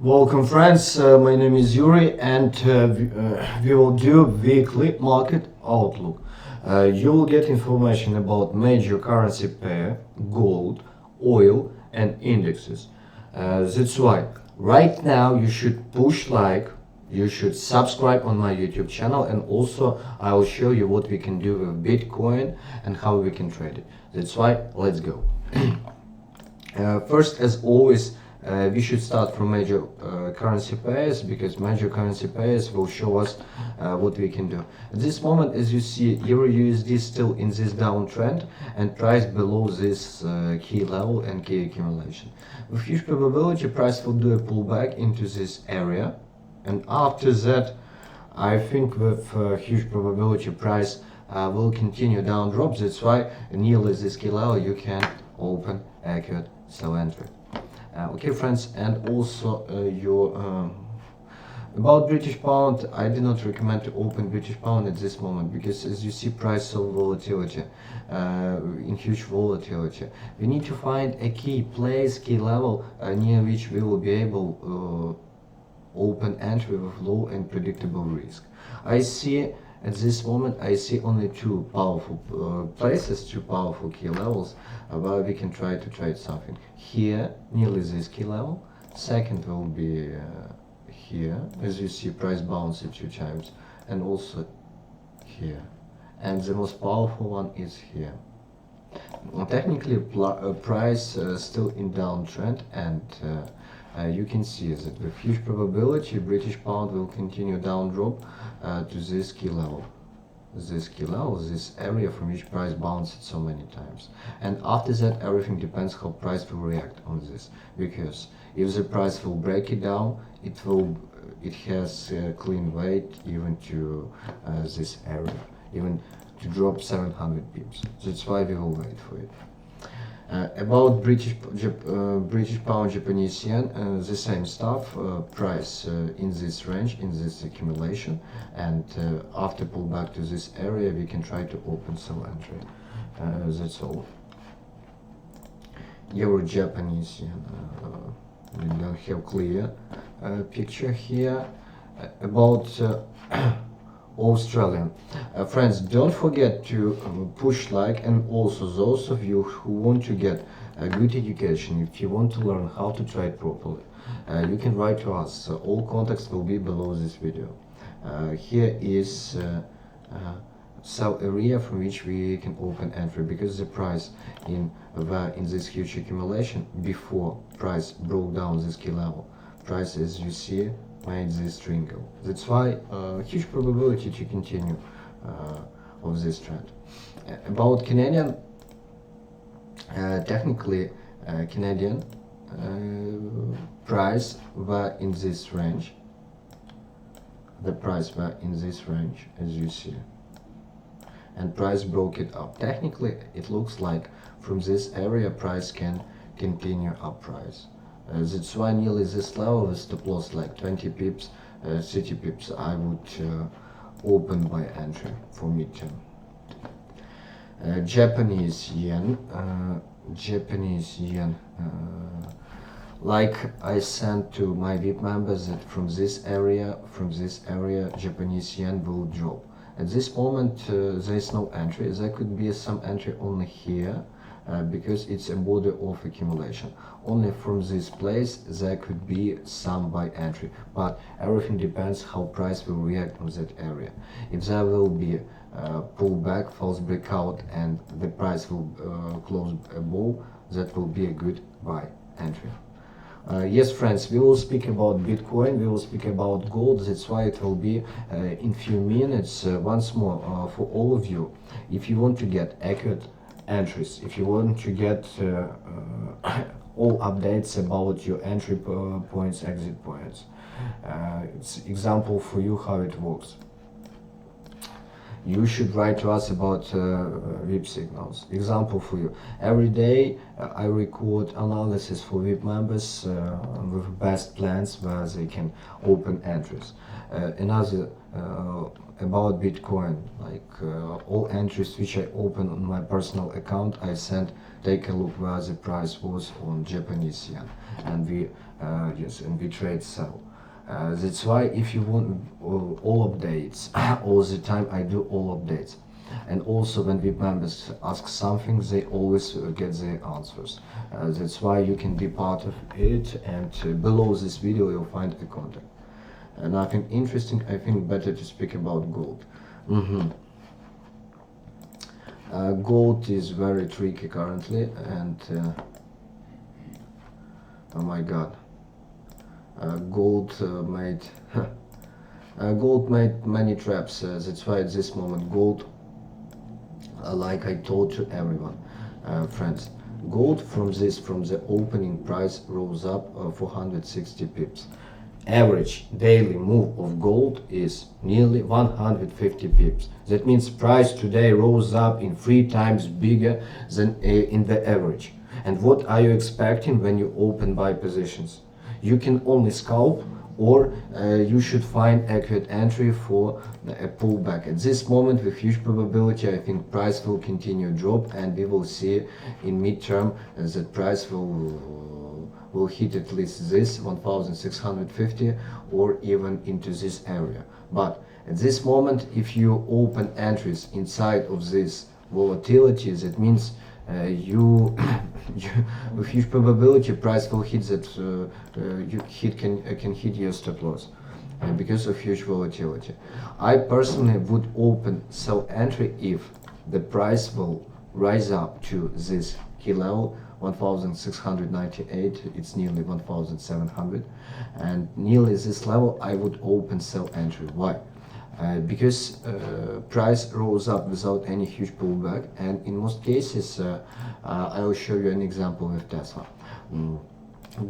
Welcome friends, my name is Yuri and we will do weekly market outlook. You will get information about major currency pair, gold, oil and indexes. That's why right now you should push like, you should subscribe on my YouTube channel, and also I will show you what we can do with Bitcoin and how we can trade it. That's why let's go. First, as always, we should start from major currency pairs, because major currency pairs will show us what we can do. At this moment, as you see, EURUSD is still in this downtrend and price below this key level and key accumulation. With huge probability, price will do a pullback into this area, and after that, I think with huge probability price will continue down drop. That's why nearly this key level you can open accurate sell entry. Okay friends, and also about British pound, I do not recommend to open British pound at this moment, because as you see price of volatility, in huge volatility, we need to find a key place, key level near which we will be able open entry with low and predictable risk. I see at this moment, I see only two powerful places, two powerful key levels where we can try to trade something. Here, nearly this key level. Second will be here, as you see price bounced 2 times, and also here. And the most powerful one is here. Technically, price still in downtrend, and you can see that with huge probability British pound will continue down drop to this key level. This area from which price bounced so many times. And after that, everything depends how price will react on this. Because if the price will break it down, it has a clean weight even to this area, even to drop 700 pips. That's why we will wait for it. About British pound, Japanese yen, the same stuff, price in this range, in this accumulation, and after pullback to this area we can try to open sell entry. That's all. Euro Japanese yen, we don't have clear picture here. About Australian. Friends, don't forget to push like, and also those of you who want to get a good education, if you want to learn how to trade properly, you can write to us. All contacts will be below this video. Here is sell area from which we can open entry, because the price in this huge accumulation, before price broke down this key level, price, as you see, made this triangle. That's why huge probability to continue of this trend. About Canadian, technically Canadian price were in this range. The price were in this range, as you see, and price broke it up. Technically, it looks like from this area price can continue up price. That's why nearly this level with stop loss like 20 pips, 30 pips, I would open by entry for midterm. Japanese yen, like I sent to my VIP members, that from this area, Japanese yen will drop. At this moment there is no entry. There could be some entry only here, because it's a border of accumulation. Only from this place there could be some buy entry, but everything depends how price will react on that area. If there will be pullback, false breakout, and the price will close above, that will be a good buy entry. Yes friends, we will speak about Bitcoin, we will speak about gold. That's why it will be in few minutes. Once more, for all of you, if you want to get accurate entries, if you want to get all updates about your entry points, exit points, it's example for you how it works. you should write to us about VIP signals. Example for you. Every day I record analysis for VIP members with best plans where they can open entries. Another about Bitcoin, like all entries which I open on my personal account, I send, take a look where the price was on Japanese yen, and we trade sell. That's why if you want all updates, all the time I do all updates. And also when VIP members ask something, they always get the answers. That's why you can be part of it, and below this video you'll find a contact. Nothing interesting, I think better to speak about gold. Gold is very tricky currently, and oh my god. Gold made many traps. That's why at this moment gold, like I told to everyone, friends, gold from the opening price rose up 460 pips. Average daily move of gold is nearly 150 pips. That means price today rose up in 3 times bigger than in the average. And what are you expecting when you open buy positions? You can only scalp, or you should find accurate entry for a pullback. At this moment, with huge probability, I think price will continue drop, and we will see in midterm that price will hit at least this 1650 or even into this area. But at this moment, if you open entries inside of this volatility, that means with huge probability price will hit that can hit your stop loss because of huge volatility. I personally would open sell entry if the price will rise up to this key level 1698. It's nearly 1700, and nearly this level I would open sell entry. Why? Because price rose up without any huge pullback, and in most cases I will show you an example with Tesla.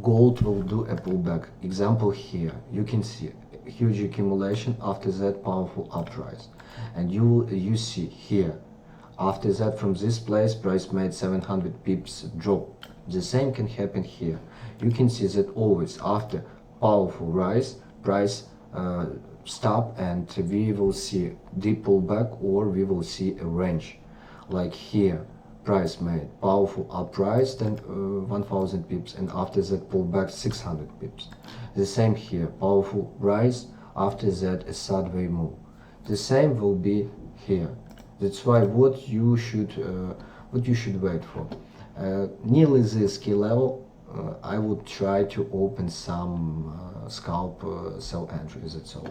Gold will do a pullback. Example here, you can see huge accumulation, after that powerful uprise, and you see here after that from this place price made 700 pips drop. The same can happen here. You can see that always after powerful rise price stop, and we will see deep pullback, or we will see a range. Like here price made powerful uprise, then 1000 pips, and after that pullback 600 pips. The same here, powerful rise, after that a sideways move. The same will be here. That's why what you should wait for. Nearly this key level, I would try to open some scalp sell entries. That's all.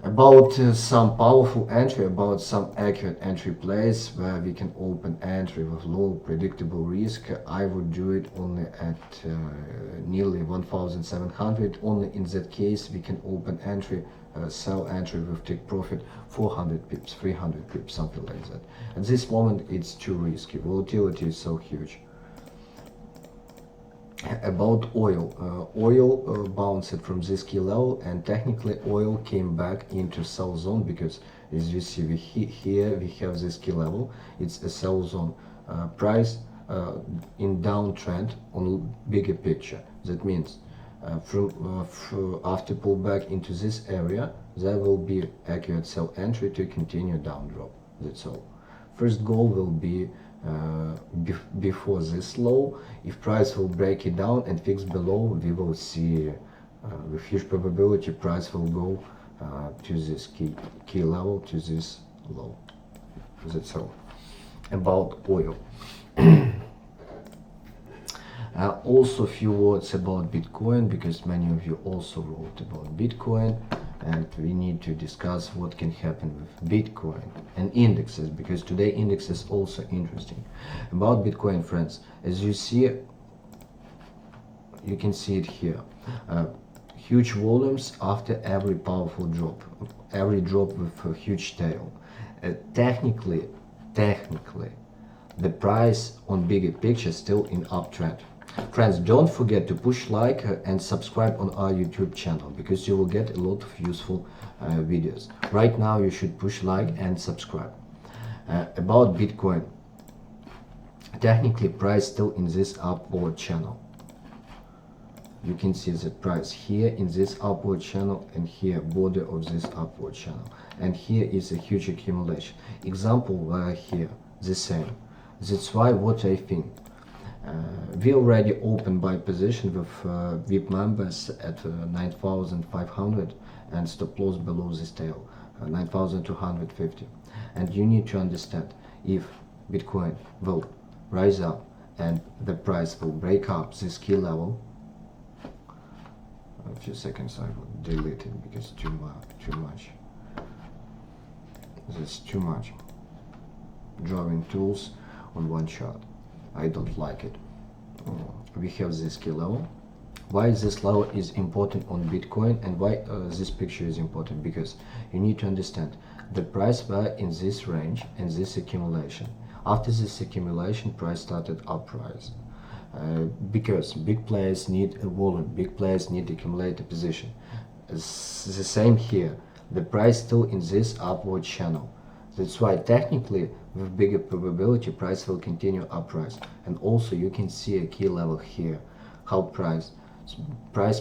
About some powerful entry, about some accurate entry plays where we can open entry with low predictable risk, I would do it only at nearly 1700. Only in that case we can open entry, sell entry with take profit 400 pips, 300 pips, something like that. At this moment it's too risky, volatility is so huge. About oil, oil bounced from this key level, and technically oil came back into sell zone, because as you see here we have this key level, it's a sell zone. Price in downtrend on bigger picture. That means after pullback into this area there will be accurate sell entry to continue down drop. That's all. First goal will be before this low. If price will break it down and fix below, we will see with huge probability price will go to this key level, to this low. That's all about oil. Also a few words about Bitcoin, because many of you also wrote about Bitcoin, and we need to discuss what can happen with Bitcoin and indexes, because today index is also interesting. About Bitcoin, friends, as you see, you can see it here, huge volumes after every powerful drop, every drop with a huge tail. Technically the price on bigger picture still in uptrend. Friends, don't forget to push like and subscribe on our YouTube channel, because you will get a lot of useful videos. Right now you should push like and subscribe. About Bitcoin, technically price still in this upward channel. You can see the price here in this upward channel, and here border of this upward channel, and here is a huge accumulation. Example here the same. That's why what I think, we already opened buy position with VIP members at 9,500 and stop loss below this tail 9,250. And you need to understand, if Bitcoin will rise up and the price will break up this key level, a few seconds I will delete it because too much. There's too much drawing tools on one shot. I don't like it. We have this key level. Why this level is important on Bitcoin, and why this picture is important? Because you need to understand the price were in this range and this accumulation. After this accumulation, price started uprise. Because big players need a volume, big players need to accumulate a position. It's the same here. The price still in this upward channel. That's why technically with bigger probability price will continue uprise. And also you can see a key level here, how price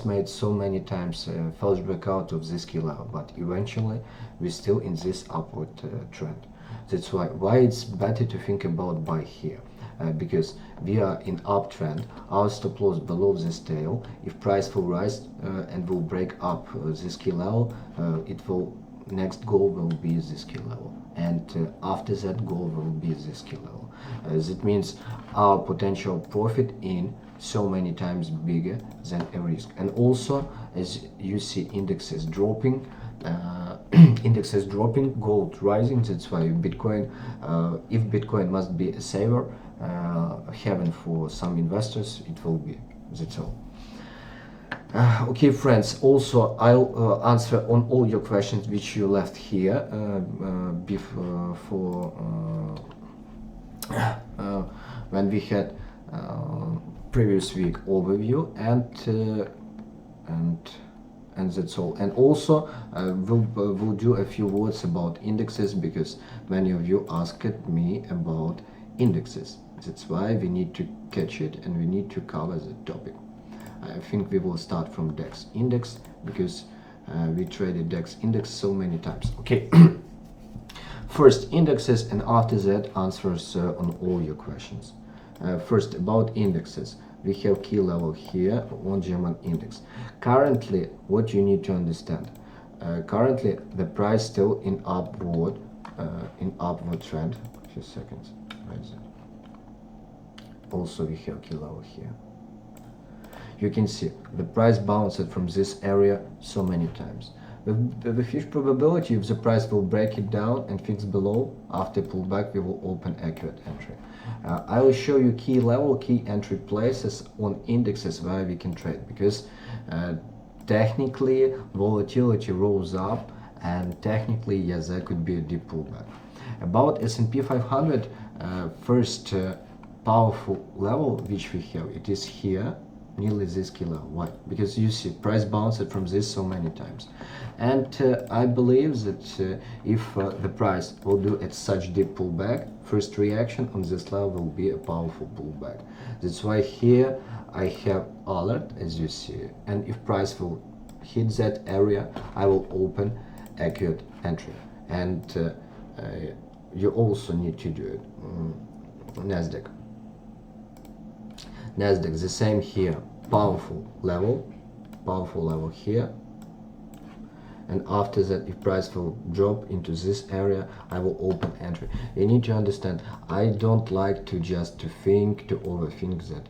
made so many times false breakout of this key level, but eventually we're still in this upward trend. That's why it's better to think about buy here. Because we are in uptrend, our stop loss below this tail. If price will rise and will break up this key level, it will next goal will be this key level, and after that goal will be this key level. That means our potential profit in so many times bigger than a risk. And also, as you see, indexes dropping, gold rising. That's why Bitcoin, if Bitcoin must be a saver, heaven for some investors, it will be. That's all. Okay, friends, also I'll answer on all your questions which you left here before when we had previous week overview, and that's all. And also we'll do a few words about indexes, because many of you asked me about indexes. That's why we need to catch it and we need to cover the topic. I think we will start from DEX index, because we traded DEX index so many times. Okay. First indexes, and after that answers on all your questions. First about indexes, we have key level here on German index. Currently, what you need to understand, currently the price still in upward trend. A few seconds. Right there. Also we have key level here. You can see the price bounced from this area so many times. With a huge probability, if the price will break it down and fix below, after pullback we will open accurate entry. I will show you key level, key entry places on indexes where we can trade, because technically volatility rose up, and technically yes, there could be a deep pullback. About S&P 500, first powerful level which we have, it is here, nearly this key level. Why? Because you see price bounced from this so many times, and I believe that if the price will do at such deep pullback, first reaction on this level will be a powerful pullback. That's why here I have alert, as you see, and if price will hit that area, I will open accurate entry. And you also need to do it. Nasdaq, the same here, powerful level here, and after that, if price will drop into this area, I will open entry. You need to understand, I don't like to just to overthink that,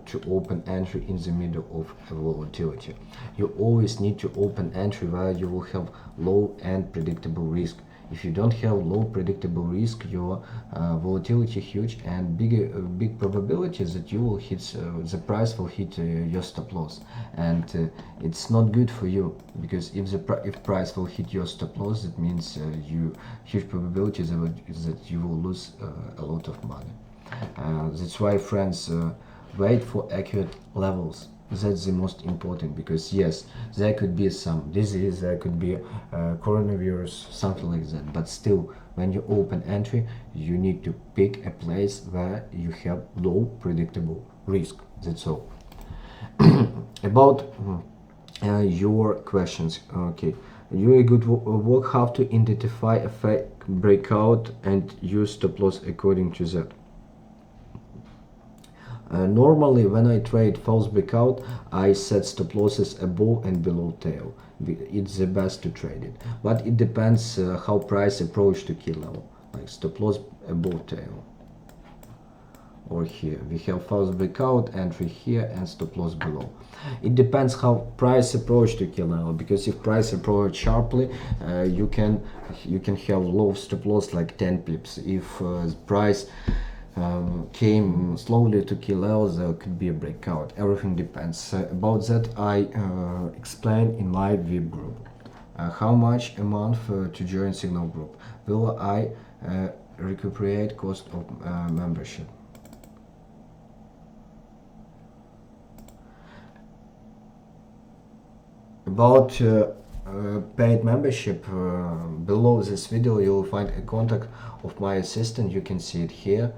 to open entry in the middle of a volatility. You always need to open entry where you will have low and predictable risk. If you don't have low predictable risk, your volatility huge, and big probability that you will hit, the price will hit your stop loss, and it's not good for you, because if price will hit your stop loss, that means huge probability that you will lose a lot of money. That's why, friends, wait for accurate levels. That's the most important, because yes, there could be some disease, there could be coronavirus, something like that, but still, when you open entry, you need to pick a place where you have low predictable risk. That's all. About your questions. Okay, you a good work how to identify a fake breakout and use stop loss according to that. Normally, when I trade false breakout, I set stop losses above and below tail. It's the best to trade it, but it depends how price approach to key level. Like stop loss above tail, or here we have false breakout, entry here, and stop loss below. It depends how price approach to key level, because if price approach sharply, you can have low stop loss like 10 pips. If price came slowly to key levels, there could be a breakout. Everything depends. About that I explain in my VIP group. How much a month to join signal group? Will I recuperate cost of membership? About paid membership, below this video you will find a contact of my assistant. You can see it here,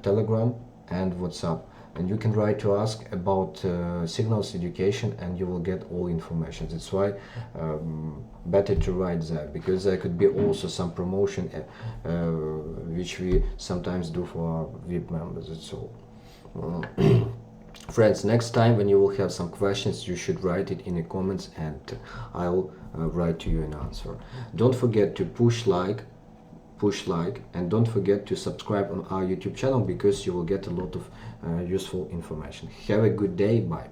Telegram and WhatsApp, and you can write to ask about signals education, and you will get all information. That's why better to write there, because there could be also some promotion which we sometimes do for our VIP members. That's all. Friends, next time when you will have some questions, you should write it in the comments, and I'll write to you an answer. Don't forget to push like, and don't forget to subscribe on our YouTube channel, because you will get a lot of useful information. Have a good day. Bye.